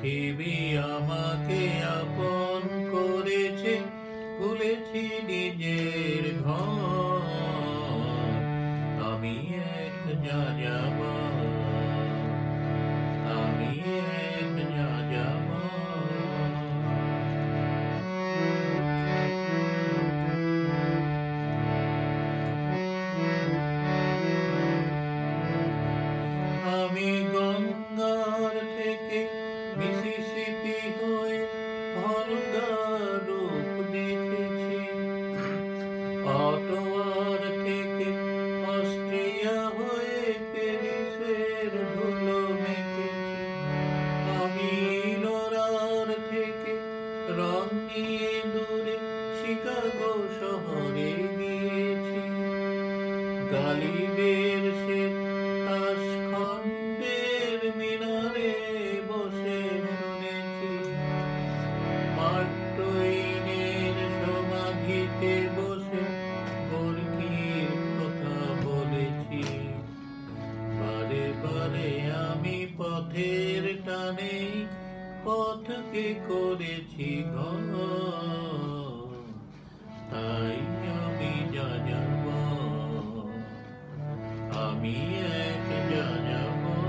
পৃথিবী আমাকে আপন করেছে, ভুলেছি নিজের ঘর। আমি এক যাযাবর, আমি এক যাযাবর। আমি গঙ্গার থেকে মিসিসিপি হয়ে ভলগার রূপ দেখেছি, অটোয়ার থেকে অস্ট্রিয়া হয়ে প্যারিসের ধুলো মেখেছি। আমি লোরার থেকে রং নিয়ে দূরে শিকাগো শহরে গিয়েছি। গালিবের সে তাশখন্দের মিনারে বসে শুনেছি, মার্ক টুইনের সমাধিতে বসে গোর্কির কথা বলেছি। বারে বারে আমি পথের টানে পথকে করেছি ঘর, তাই আমি যাযাবর, আমি এক যাযাবর।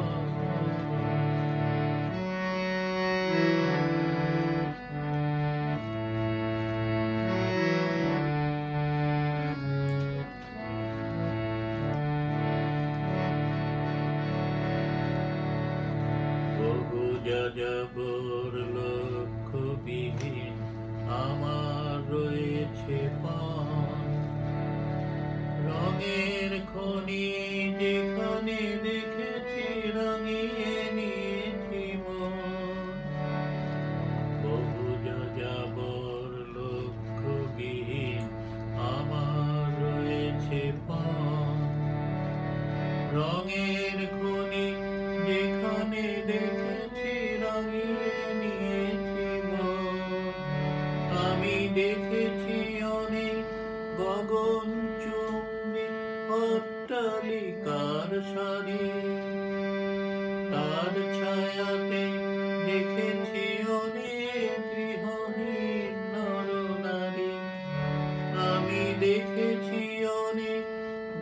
বহু যাযাবর লক্ষ্যবিহীন আমার রয়েছে পণ, রঙের খনি যেখানে দেখেছি রাঙিয়ে নিয়েছি মন। বহু যাযাবর লক্ষ্যবিহীন আমার রয়েছে পণ, রঙের খনি যেখানে দেখেছি রাঙিয়ে নিয়েছি মন। আমি দেখেছি অনেক গগন চুম্বী অট্টালিকার সারি, তার ছায়াতে দেখেছি অনেক গৃহহীন নরনারী। আমি দেখেছি অনেক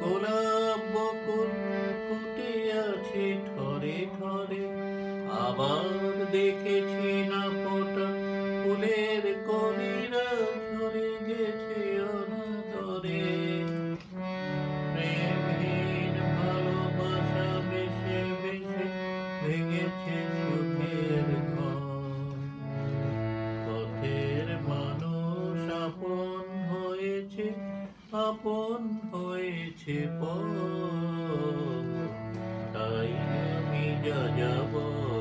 গোলাপ বকুল ফুটে আছে ঠরে ঠরে, আবার দেখেছি না ফোটা ফুলের কলিরা ঝরে গেছে অনাদরে। প্রেমহীন ভালোবাসা বেশে বেশে ভেঙেছে সুখের ঘর। পথের মানুষ আপন হয়েছে, আপন হয়েছে পর, তাই আমি যাযাবর।